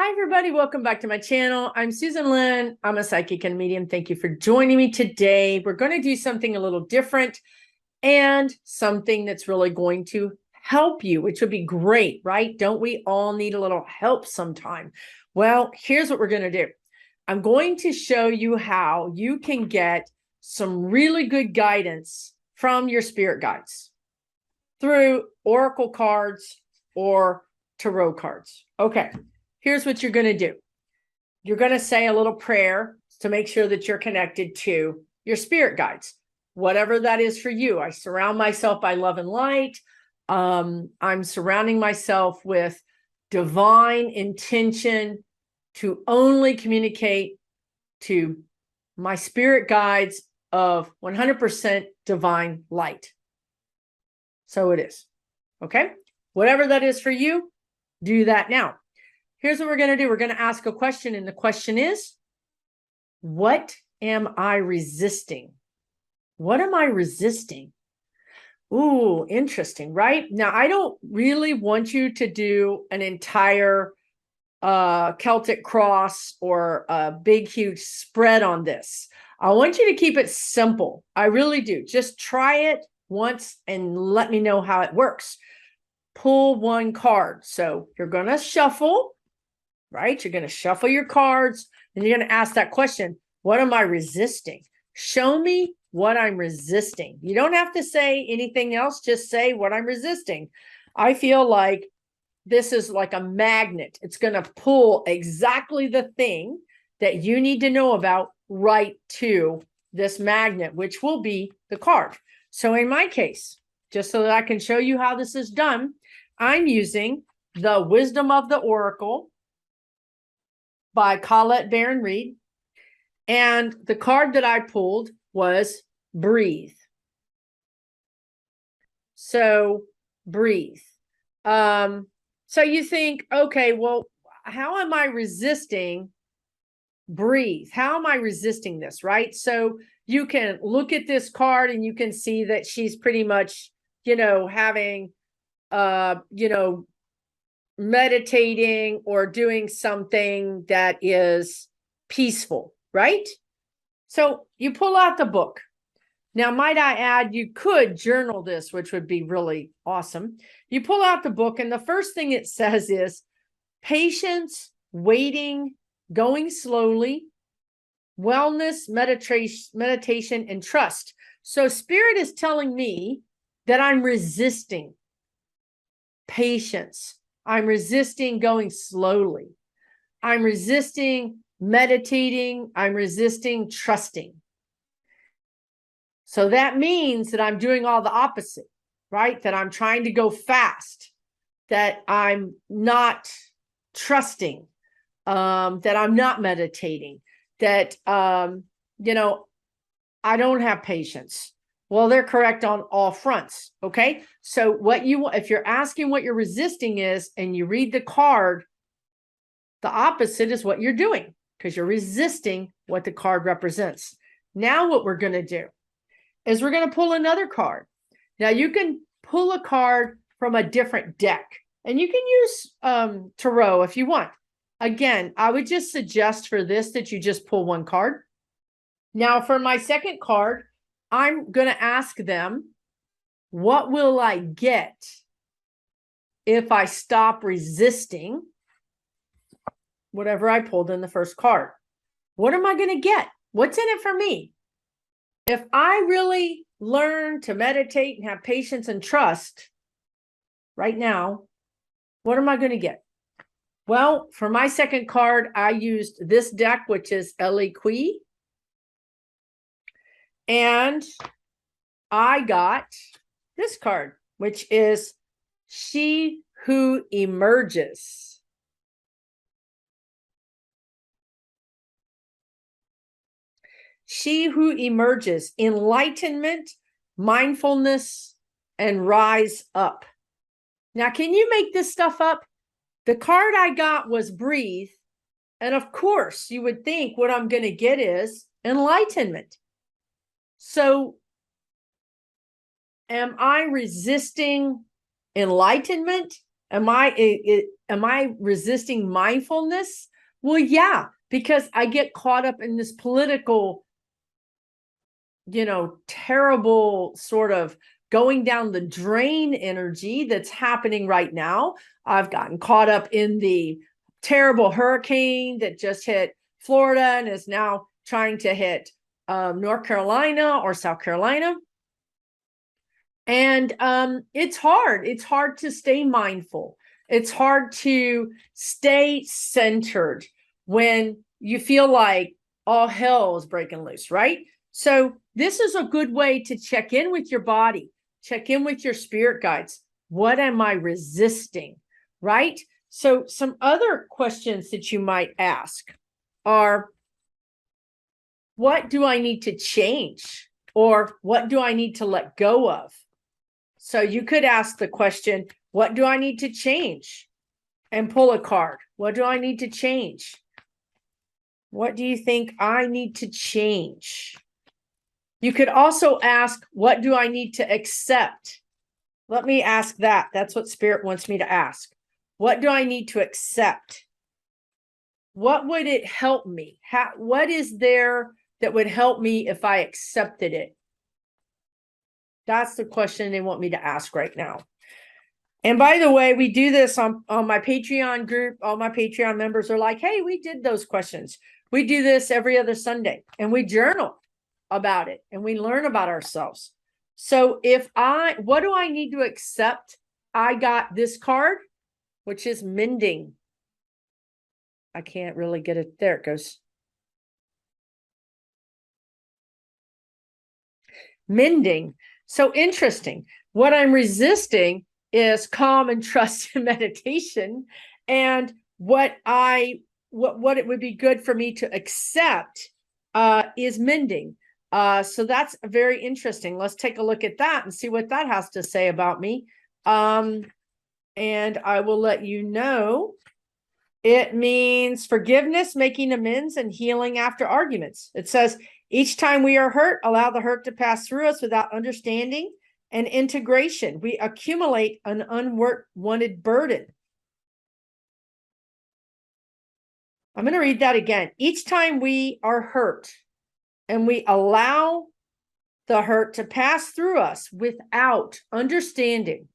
Hi, everybody. Welcome back to my channel. I'm Susan Lynn. I'm a psychic and medium. Thank you for joining me today. We're going to do something a little different and something that's really going to help you, which would be great, right? Don't we all need a little help sometime? Well, here's what we're going to do. I'm going to show you how you can get some really good guidance from your spirit guides through oracle cards or tarot cards. Okay. Here's what you're going to do. You're going to say a little prayer to make sure that you're connected to your spirit guides, whatever that is for you. I surround myself by love and light. I'm surrounding myself with divine intention to only communicate to my spirit guides of 100% divine light. So it is. Okay. Whatever that is for you, do that now. Here's what we're going to do. We're going to ask a question, and the question is, what am I resisting? What am I resisting? Ooh, interesting, right? Now, I don't really want you to do an entire Celtic cross or a big, huge spread on this. I want you to keep it simple. I really do. Just try it once and let me know how it works. Pull one card. So you're going to shuffle. Right? You're going to shuffle your cards and you're going to ask that question. What am I resisting? Show me what I'm resisting. You don't have to say anything else. Just say what I'm resisting. I feel like this is like a magnet. It's going to pull exactly the thing that you need to know about right to this magnet, which will be the card. So in my case, just so that I can show you how this is done, I'm using the Wisdom of the Oracle by Colette Baron Reed. And the card that I pulled was breathe. So breathe. So you think, okay, well, how am I resisting breathe? How am I resisting this, right? So you can look at this card and you can see that she's pretty much, having, meditating or doing something that is peaceful, right? So you pull out the book. Now, might I add, you could journal this, which would be really awesome. You pull out the book, and the first thing it says is patience, waiting, going slowly, wellness, meditation, and trust. So Spirit is telling me that I'm resisting patience. I'm resisting going slowly. I'm resisting meditating. I'm resisting trusting. So that means that I'm doing all the opposite, right? That I'm trying to go fast, that I'm not trusting, that I'm not meditating, that, I don't have patience. Well, they're correct on all fronts. Okay. So if you're asking what you're resisting is, and you read the card, the opposite is what you're doing because you're resisting what the card represents. Now, what we're going to do is we're going to pull another card. Now you can pull a card from a different deck, and you can use tarot if you want. Again, I would just suggest for this that you just pull one card. Now for my second card, I'm going to ask them, what will I get if I stop resisting whatever I pulled in the first card? What am I going to get? What's in it for me? If I really learn to meditate and have patience and trust right now, what am I going to get? Well, for my second card, I used this deck, which is Eliqui. And I got this card, which is She Who Emerges. She Who Emerges, enlightenment, mindfulness, and rise up. Now, can you make this stuff up? The card I got was breathe. And of course, you would think what I'm going to get is enlightenment. So am I resisting enlightenment? Am I resisting mindfulness? Well, yeah, because I get caught up in this political, terrible sort of going down the drain energy that's happening right now. I've gotten caught up in the terrible hurricane that just hit Florida and is now trying to hit North Carolina or South Carolina. And it's hard. It's hard to stay mindful. It's hard to stay centered when you feel like all hell is breaking loose, right? So this is a good way to check in with your body, check in with your spirit guides. What am I resisting, right? So some other questions that you might ask are, what do I need to change? Or what do I need to let go of? So you could ask the question, what do I need to change? And pull a card. What do I need to change? What do you think I need to change? You could also ask, what do I need to accept? Let me ask that. That's what Spirit wants me to ask. What do I need to accept? What would it help me? What is there that would help me if I accepted it? That's the question they want me to ask right now. And by the way, we do this on my Patreon group. All my Patreon members are like, hey, we did those questions. We do this every other Sunday and we journal about it and we learn about ourselves. So what do I need to accept? I got this card, which is mending. I can't really get it. There it goes. Mending. So interesting. What I'm resisting is calm and trust and meditation. And what it would be good for me to accept is mending. So that's very interesting. Let's take a look at that and see what that has to say about me. And I will let you know. It means forgiveness, making amends, and healing after arguments. It says, each time we are hurt, allow the hurt to pass through us without understanding and integration. We accumulate an unwanted burden. I'm going to read that again. Each time we are hurt and we allow the hurt to pass through us without understanding,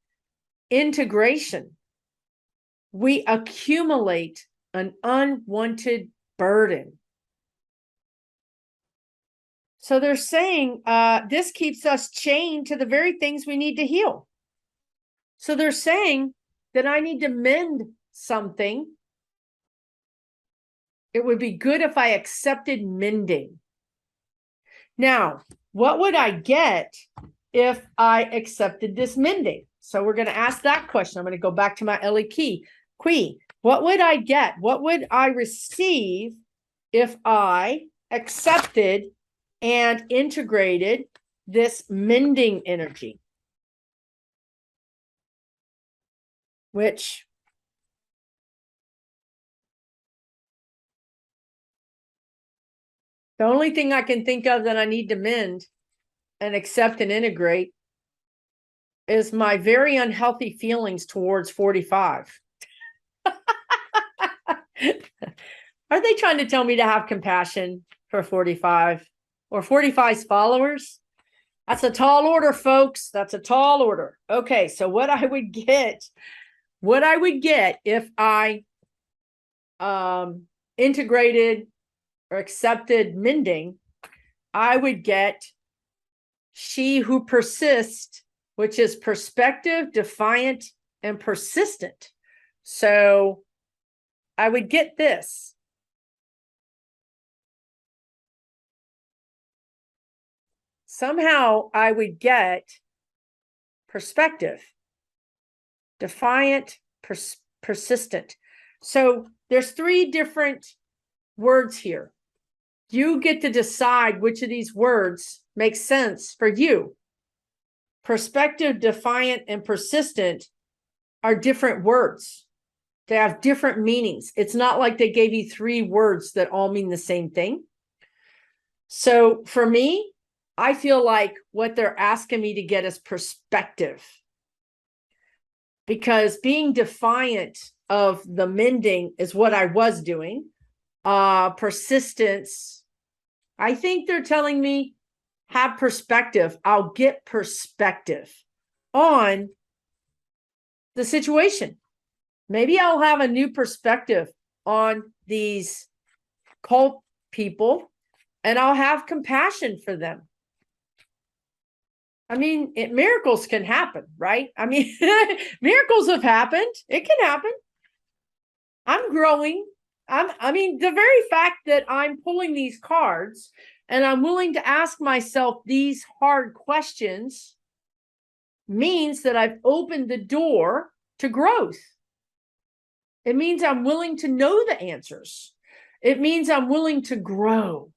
integration, we accumulate an unwanted burden. So they're saying this keeps us chained to the very things we need to heal. So they're saying that I need to mend something. It would be good if I accepted mending. Now, what would I get if I accepted this mending? So we're going to ask that question. I'm going to go back to my Ellie Key. What would I get? What would I receive if I accepted and integrated this mending energy? Which the only thing I can think of that I need to mend and accept and integrate is my very unhealthy feelings towards 45. Are they trying to tell me to have compassion for 45 or 45's followers? That's a tall order, folks. That's a tall order. Okay, so what I would get if I integrated or accepted mending, I would get she who persists, which is perspective, defiant, and persistent. So I would get this. Somehow I would get perspective, defiant, persistent. So there's 3 different words here. You get to decide which of these words makes sense for you. Perspective, defiant, and persistent are different words. They have different meanings. It's not like they gave you 3 words that all mean the same thing. So for me, I feel like what they're asking me to get is perspective. because being defiant of the mending is what I was doing. Persistence, I think they're telling me, have perspective. I'll get perspective on the situation. Maybe I'll have a new perspective on these cult people, and I'll have compassion for them. I mean, miracles can happen, right? I mean, miracles have happened. It can happen. I'm growing. I mean, the very fact that I'm pulling these cards and I'm willing to ask myself these hard questions means that I've opened the door to growth. It means I'm willing to know the answers. It means I'm willing to grow.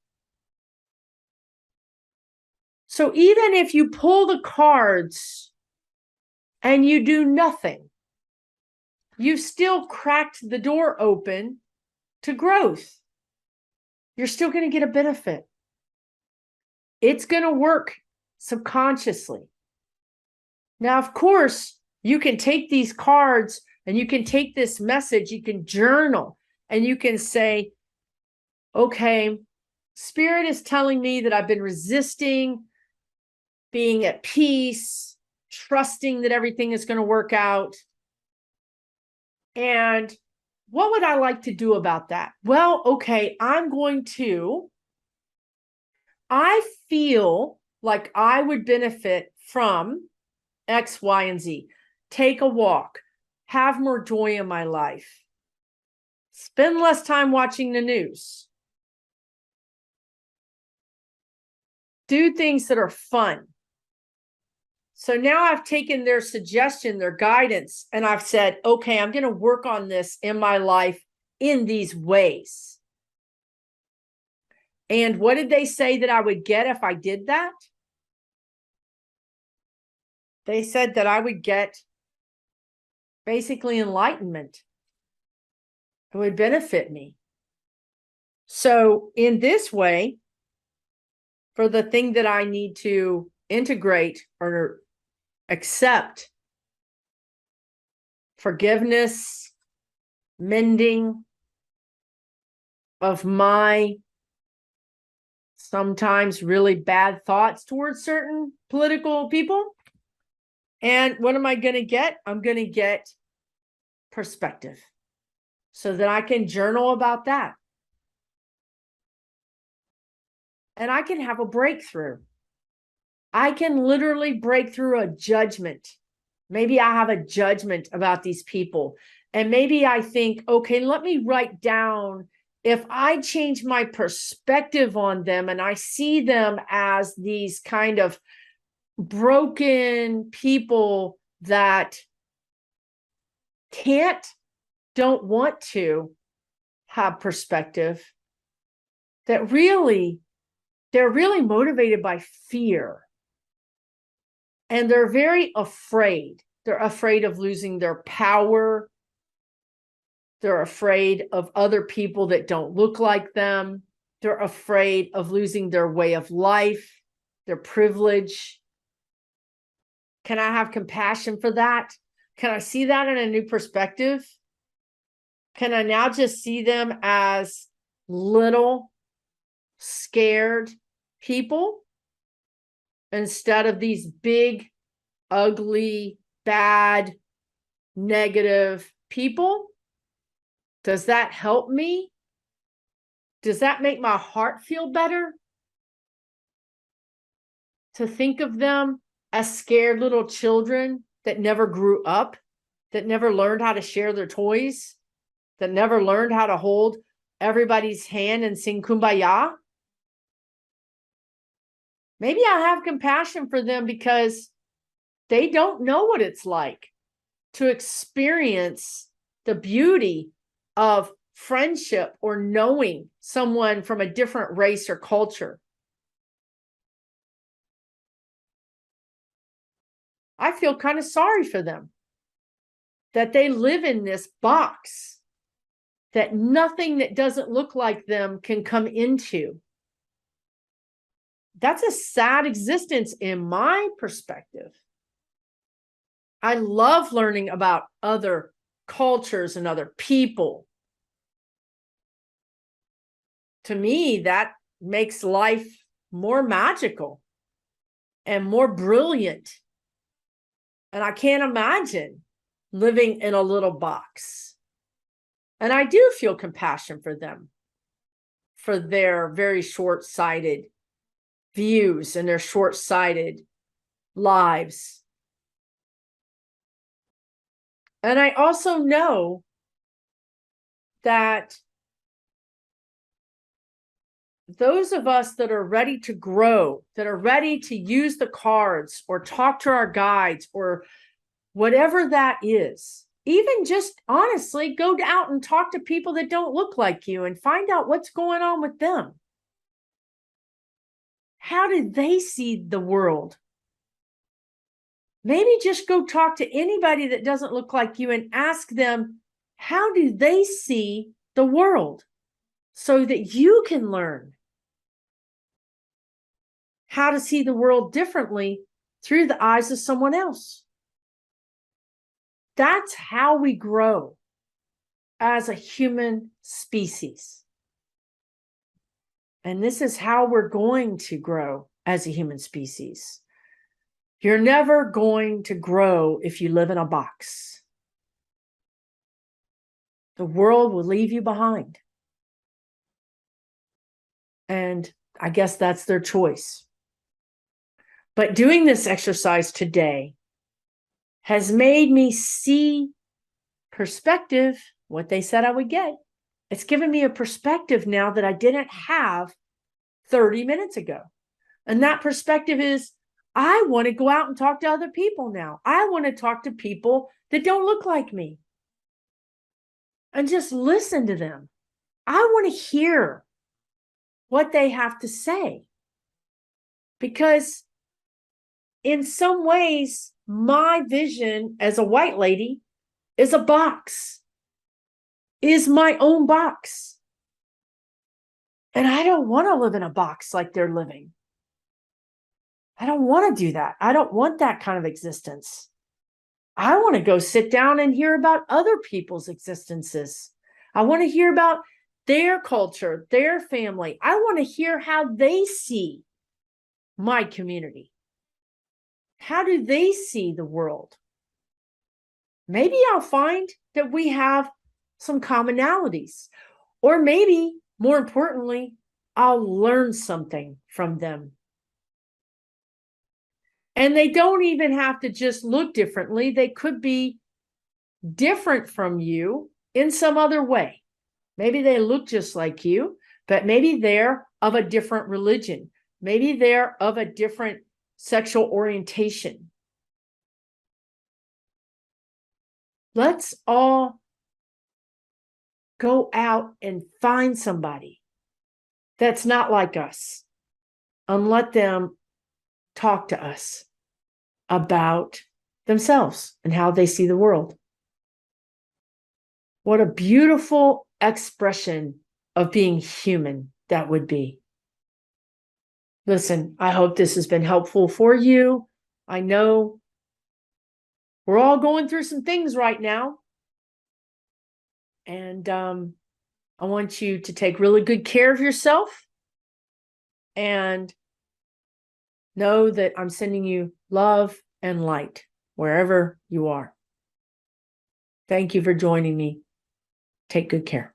So even if you pull the cards and you do nothing, you've still cracked the door open to growth. You're still going to get a benefit. It's going to work subconsciously. Now, of course, you can take these cards and you can take this message, you can journal, and you can say, okay, Spirit is telling me that I've been resisting being at peace, trusting that everything is going to work out. And what would I like to do about that? Well, okay, I feel like I would benefit from X, Y, and Z. Take a walk, have more joy in my life, spend less time watching the news, do things that are fun. So now I've taken their suggestion, their guidance, and I've said, okay, I'm going to work on this in my life in these ways. And what did they say that I would get if I did that? They said that I would get basically enlightenment. It would benefit me. So in this way, for the thing that I need to integrate or accept, forgiveness, mending of my sometimes really bad thoughts towards certain political people. And what am I going to get? I'm going to get perspective so that I can journal about that. And I can have a breakthrough. I can literally break through a judgment. Maybe I have a judgment about these people. And maybe I think, okay, let me write down, if I change my perspective on them and I see them as these kind of broken people that don't want to have perspective, that really, they're really motivated by fear. And they're very afraid. They're afraid of losing their power. They're afraid of other people that don't look like them. They're afraid of losing their way of life, their privilege. Can I have compassion for that? Can I see that in a new perspective? Can I now just see them as little, scared people instead of these big, ugly, bad, negative people? Does that help me? Does that make my heart feel better? To think of them as scared little children that never grew up, that never learned how to share their toys, that never learned how to hold everybody's hand and sing Kumbaya. Maybe I have compassion for them because they don't know what it's like to experience the beauty of friendship or knowing someone from a different race or culture. I feel kind of sorry for them that they live in this box that nothing that doesn't look like them can come into. That's a sad existence in my perspective. I love learning about other cultures and other people. To me, that makes life more magical and more brilliant. And I can't imagine living in a little box. And I do feel compassion for them, for their very short-sighted views and their short-sighted lives. And I also know that those of us that are ready to grow, that are ready to use the cards or talk to our guides or whatever that is, even just honestly go out and talk to people that don't look like you and find out what's going on with them. How do they see the world? Maybe just go talk to anybody that doesn't look like you and ask them, how do they see the world? So that you can learn how to see the world differently through the eyes of someone else. That's how we grow as a human species. And this is how we're going to grow as a human species. You're never going to grow if you live in a box. The world will leave you behind. And I guess that's their choice. But doing this exercise today has made me see perspective, what they said I would get. It's given me a perspective now that I didn't have 30 minutes ago. And that perspective is, I want to go out and talk to other people now. I want to talk to people that don't look like me and just listen to them. I want to hear what they have to say, because in some ways, my vision as a white lady is a box, is my own box. And I don't want to live in a box like they're living. I don't want to do that. I don't want that kind of existence. I want to go sit down and hear about other people's existences. I want to hear about their culture, their family. I want to hear how they see my community. How do they see the world? Maybe I'll find that we have some commonalities, or maybe more importantly, I'll learn something from them. And they don't even have to just look differently. They could be different from you in some other way. Maybe they look just like you, but maybe they're of a different religion. Maybe they're of a different sexual orientation. Let's all go out and find somebody that's not like us and let them talk to us about themselves and how they see the world. What a beautiful expression of being human that would be. Listen, I hope this has been helpful for you. I know we're all going through some things right now. And I want you to take really good care of yourself and know that I'm sending you love and light wherever you are. Thank you for joining me. Take good care.